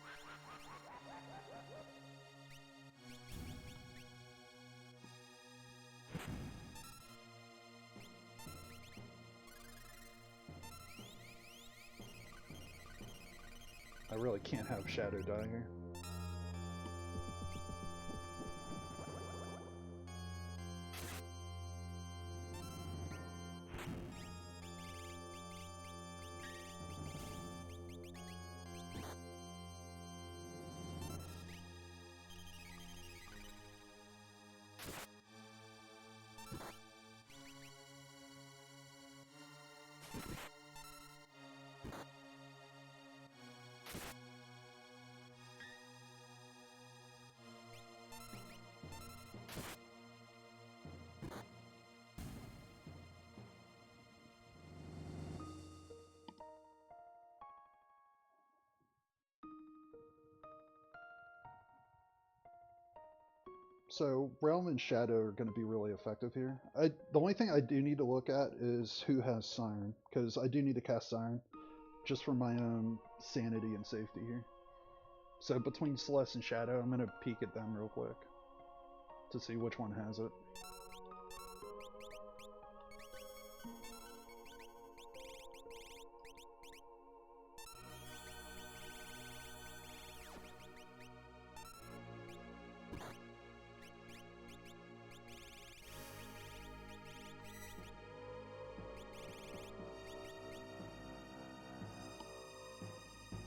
I really can't have Shadow die here. So Realm and Shadow are going to be really effective here. The only thing I do need to look at is who has Siren, because I do need to cast Siren, just for my own sanity and safety here. So between Celeste and Shadow, I'm going to peek at them real quick to see which one has it.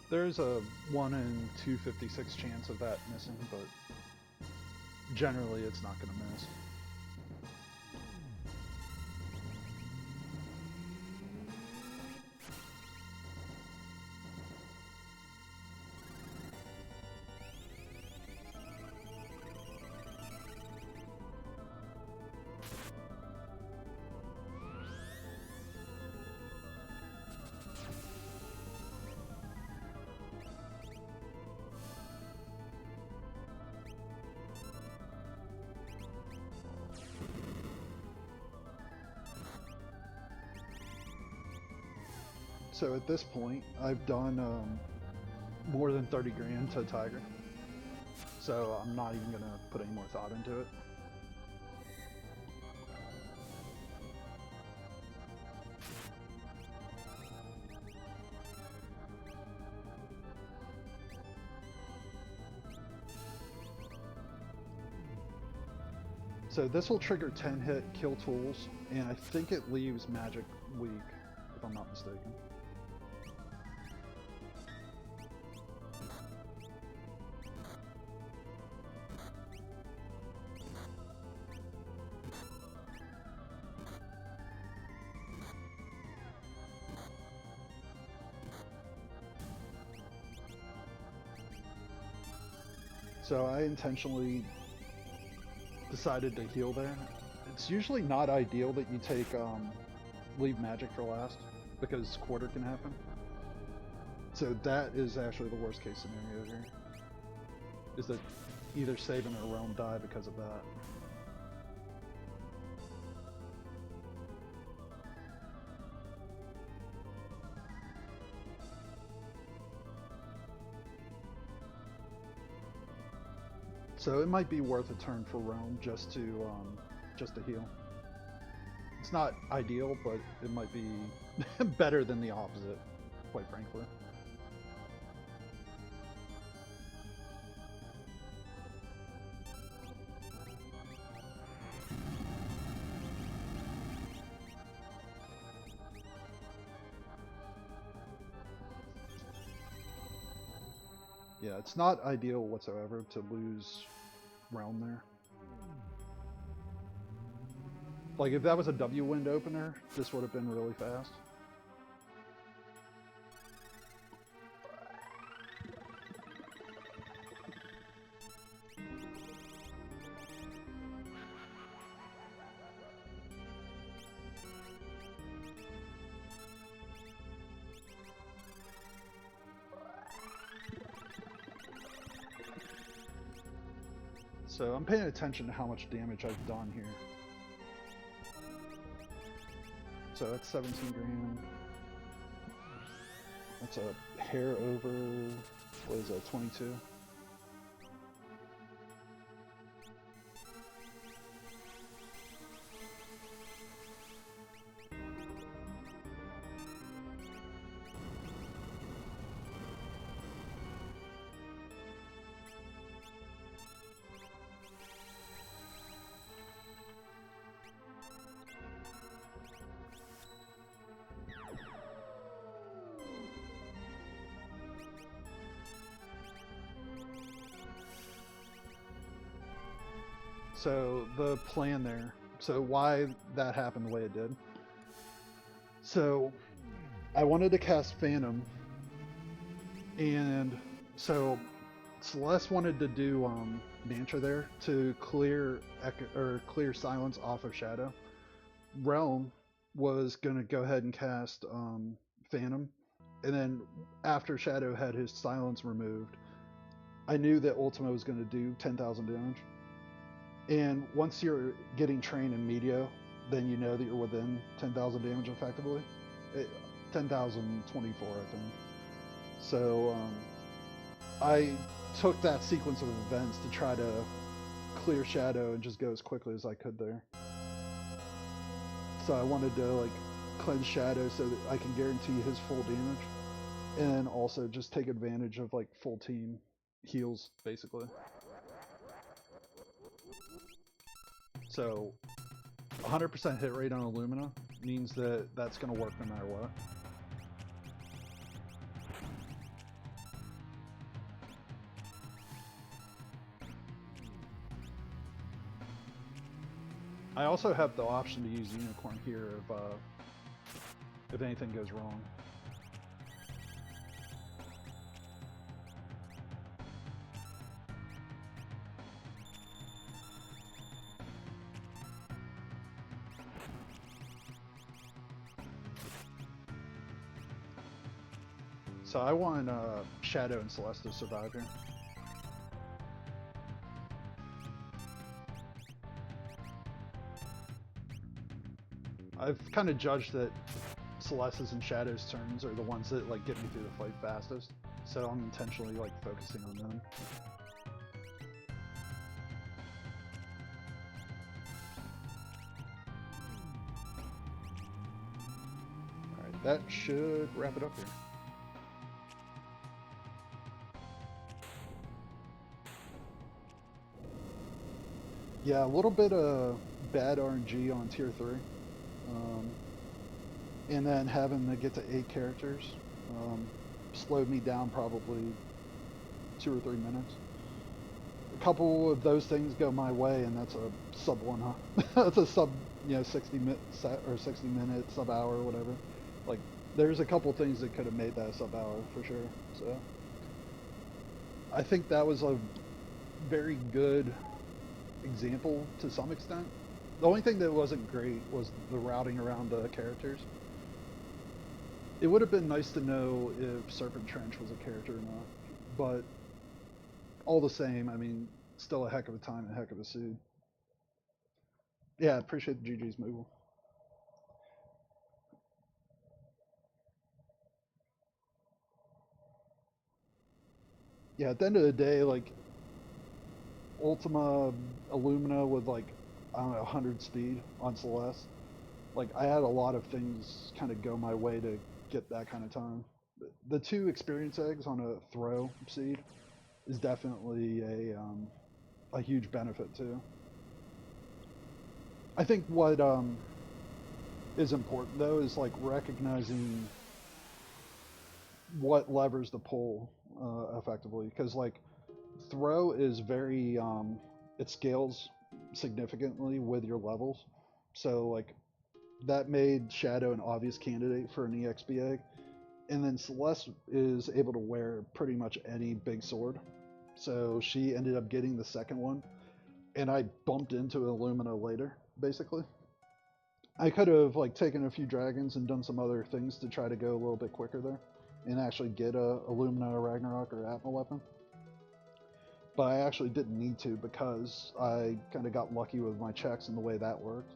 There's a 1 in 256 chance of that missing, but generally it's not going to miss. So at this point, I've done more than 30 grand to Tiger. So I'm not even going to put any more thought into it. So this will trigger 10 hit, kill tools, and I think it leaves magic weak, if I'm not mistaken. So I intentionally decided to heal there. It's usually not ideal that you take leave magic for last, because quarter can happen. So that is actually the worst case scenario here, is that either Sabin or Realm die because of that. So it might be worth a turn for Realm just to heal. It's not ideal, but it might be better than the opposite, quite frankly. Yeah, it's not ideal whatsoever to lose Realm there. Like, if that was a W wind opener, this would have been really fast. So I'm paying attention to how much damage I've done here. So that's 17 grand. That's a hair over, what is that, 22? So the plan there, so why that happened the way it did. So I wanted to cast Phantom, and so Celeste wanted to do Mantra there to clear silence off of Shadow. Realm was gonna go ahead and cast Phantom, and then after Shadow had his silence removed, I knew that Ultima was gonna do 10,000 damage. And once you're getting trained in Meteor, then you know that you're within 10,000 damage effectively. 10,024, I think. So I took that sequence of events to try to clear Shadow and just go as quickly as I could there. So I wanted to like cleanse Shadow so that I can guarantee his full damage, and also just take advantage of like full team heals basically. So 100% hit rate on Illumina means that that's going to work no matter what. I also have the option to use Unicorn here if anything goes wrong. So I want Shadow and Celeste to survive here. I've kind of judged that Celeste's and Shadow's turns are the ones that like get me through the fight fastest, so I'm intentionally like focusing on them. Alright, that should wrap it up here. Yeah, a little bit of bad RNG on tier 3. And then having to get to 8 characters slowed me down probably 2 or 3 minutes. A couple of those things go my way, and that's a sub 1, huh? That's a sub, 60 minute set or 60 minute sub hour or whatever. Like, there's a couple things that could have made that sub hour for sure. So, I think that was a very good example to some extent. The only thing that wasn't great was the routing around the characters. It would have been nice to know if Serpent Trench was a character or not, but all the same, I mean, still a heck of a time and a heck of a seed. Yeah, appreciate the GG's Moogle. Yeah, at the end of the day, like, Ultima Illumina with, like, I don't know, 100 speed on Celeste. Like, I had a lot of things kind of go my way to get that kind of time. The 2 experience eggs on a throw seed is definitely a huge benefit too. I think what is important though is like recognizing what levers to pull effectively, because like throw is very it scales significantly with your levels. So like that made Shadow an obvious candidate for an EXP egg. And then Celeste is able to wear pretty much any big sword. So she ended up getting the second one. And I bumped into Illumina later, basically. I could have like taken a few dragons and done some other things to try to go a little bit quicker there and actually get a Illumina, Ragnarok, or Atma weapon. But I actually didn't need to because I kind of got lucky with my checks and the way that worked.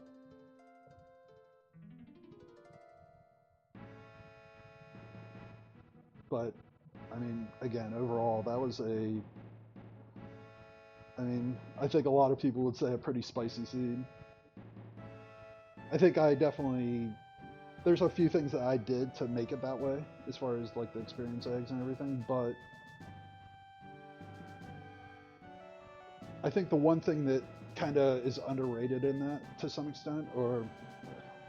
But, I mean, again, overall, that was I think a lot of people would say a pretty spicy seed. I think I definitely, there's a few things that I did to make it that way, as far as like the experience eggs and everything, but I think the one thing that kind of is underrated in that to some extent, or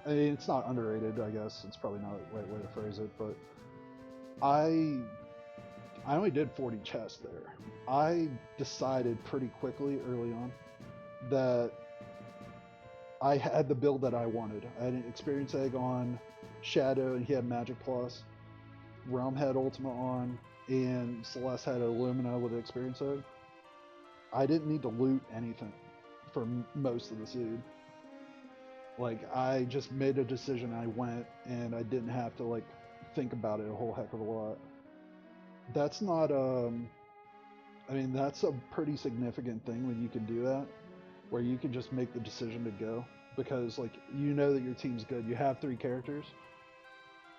I mean, it's not underrated, I guess, it's probably not the right way to phrase it, but I only did 40 chests there. I decided pretty quickly early on that I had the build that I wanted. I had an experience egg on Shadow, and he had Magic Plus. Realm had Ultima on, and Celeste had Illumina with an experience egg. I didn't need to loot anything for most of the seed. Like, I just made a decision, I went, and I didn't have to, like, think about it a whole heck of a lot. That's not, I mean, that's a pretty significant thing when you can do that. where you can just make the decision to go because like you know that your team's good. You have 3 characters.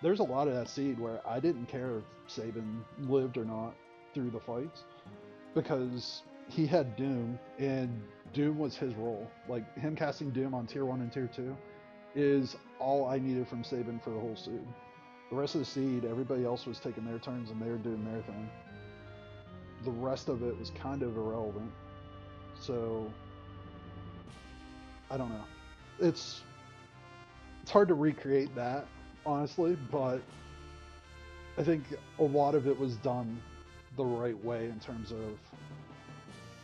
There's a lot of that seed where I didn't care if Saban lived or not through the fights because he had Doom and Doom was his role. Like him casting Doom on tier 1 and tier 2 is all I needed from Saban for the whole seed. The rest of the seed, everybody else was taking their turns and they were doing their thing. The rest of it was kind of irrelevant. So I don't know. It's hard to recreate that, honestly, but I think a lot of it was done the right way in terms of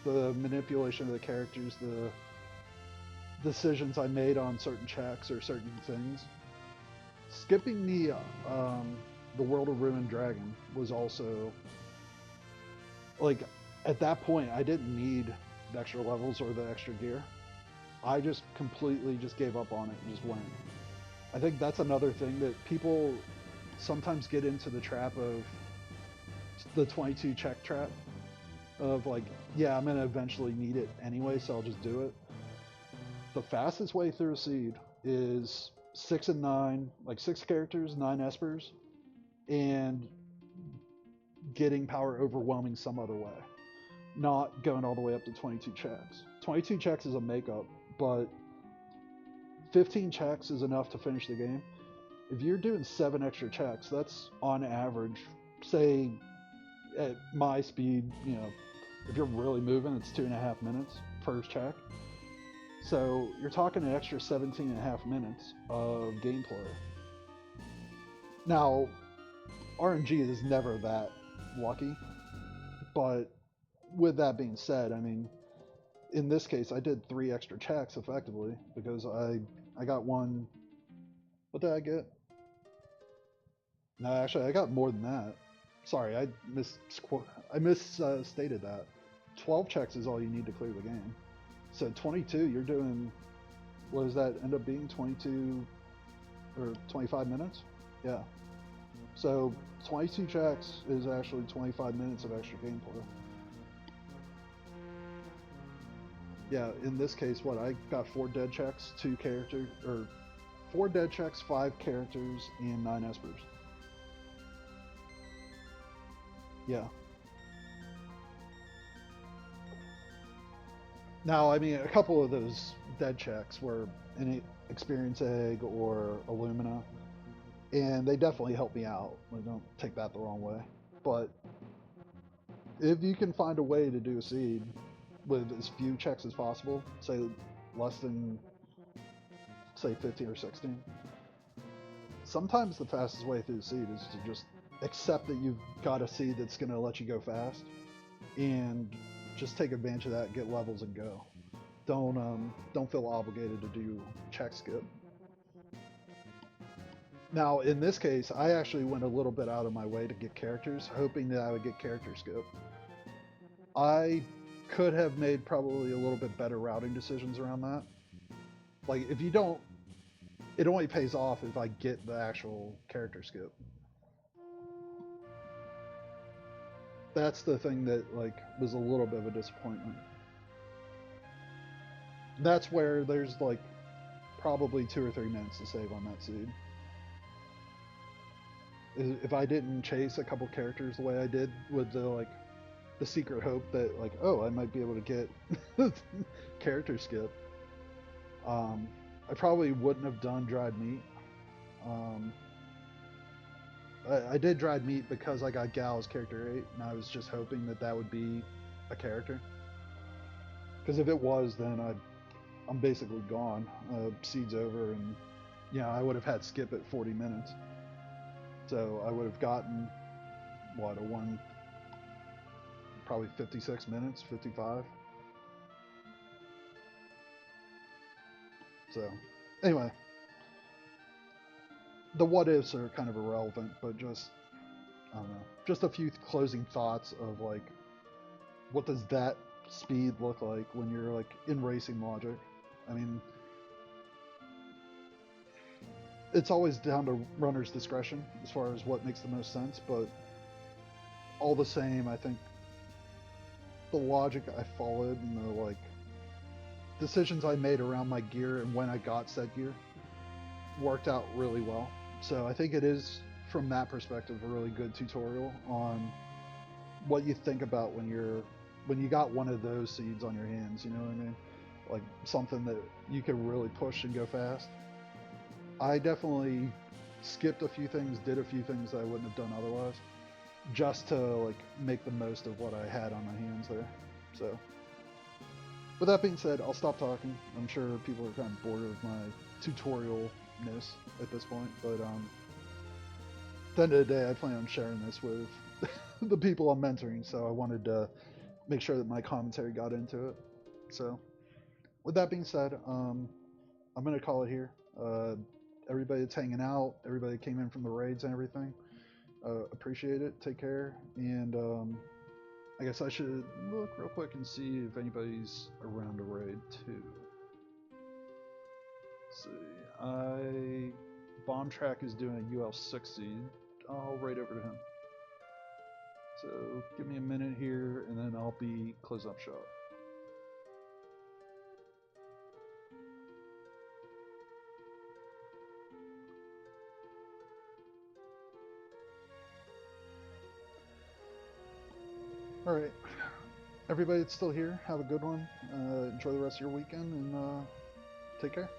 the manipulation of the characters, the decisions I made on certain checks or certain things. Skipping the World of Ruined Dragon was also like at that point I didn't need the extra levels or the extra gear. I just completely just gave up on it and just went. I think that's another thing that people sometimes get into the trap of the 22 check trap of like, yeah, I'm gonna eventually need it anyway, so I'll just do it. The fastest way through a seed is 6 and 9, like 6 characters, 9 espers, and getting power overwhelming some other way. Not going all the way up to 22 checks. 22 checks is a makeup, but 15 checks is enough to finish the game. If you're doing 7 extra checks, that's on average, say at my speed, you know, if you're really moving, it's 2.5 minutes per check. So you're talking an extra 17.5 minutes of gameplay. Now, RNG is never that lucky, but with that being said, I mean, in this case, I did 3 extra checks effectively because I got one. What did I get? No, actually, I got more than that. Sorry, I misstated that. 12 checks is all you need to clear the game. So 22, you're doing, what does that end up being? 22 or 25 minutes? Yeah. So 22 checks is actually 25 minutes of extra gameplay. Yeah, in this case, what, I got 4 dead checks, 2 characters, or 4 dead checks, 5 characters, and 9 espers. Yeah. Now, I mean, a couple of those dead checks were an experience egg or Illumina, and they definitely helped me out. Like, don't take that the wrong way. But if you can find a way to do a seed with as few checks as possible, say less than, say 15 or 16, sometimes the fastest way through the seed is to just accept that you've got a seed that's going to let you go fast, and just take advantage of that, get levels, and go. Don't feel obligated to do check skip. Now, in this case, I actually went a little bit out of my way to get characters, hoping that I would get character skip. I could have made probably a little bit better routing decisions around that. Like, if you don't, it only pays off if I get the actual character skip. That's the thing that like was a little bit of a disappointment. That's where there's like probably 2 or 3 minutes to save on that seed. If I didn't chase a couple characters the way I did with the secret hope that like, oh, I might be able to get character skip, I probably wouldn't have done dried meat. I did dried meat because I got Gal as character 8, and I was just hoping that that would be a character. Because if it was, then I'm basically gone. Seed's over, and yeah, I would have had skip at 40 minutes. So I would have gotten, what, a one, probably 56 minutes, 55. So, anyway. The what ifs are kind of irrelevant, but just, I don't know, just a few closing thoughts of like, what does that speed look like when you're like in racing logic? I mean, it's always down to runner's discretion as far as what makes the most sense, but all the same, I think the logic I followed and the like decisions I made around my gear and when I got said gear worked out really well. So I think it is, from that perspective, a really good tutorial on what you think about when you got one of those seeds on your hands. You know what I mean? Like something that you could really push and go fast. I definitely skipped a few things, did a few things that I wouldn't have done otherwise, just to like make the most of what I had on my hands there. So, with that being said, I'll stop talking. I'm sure people are kind of bored of my tutorialness at this point, but at the end of the day, I plan on sharing this with the people I'm mentoring, so I wanted to make sure that my commentary got into it. So, with that being said, I'm gonna call it here. Everybody that's hanging out, everybody that came in from the raids and everything, appreciate it. Take care, and I guess I should look real quick and see if anybody's around a raid too. Let's see, Bomb Track is doing a UL6 seed. I'll raid over to him. So give me a minute here, and then I'll be closing up shop. All right, everybody that's still here, have a good one. Enjoy the rest of your weekend, and take care.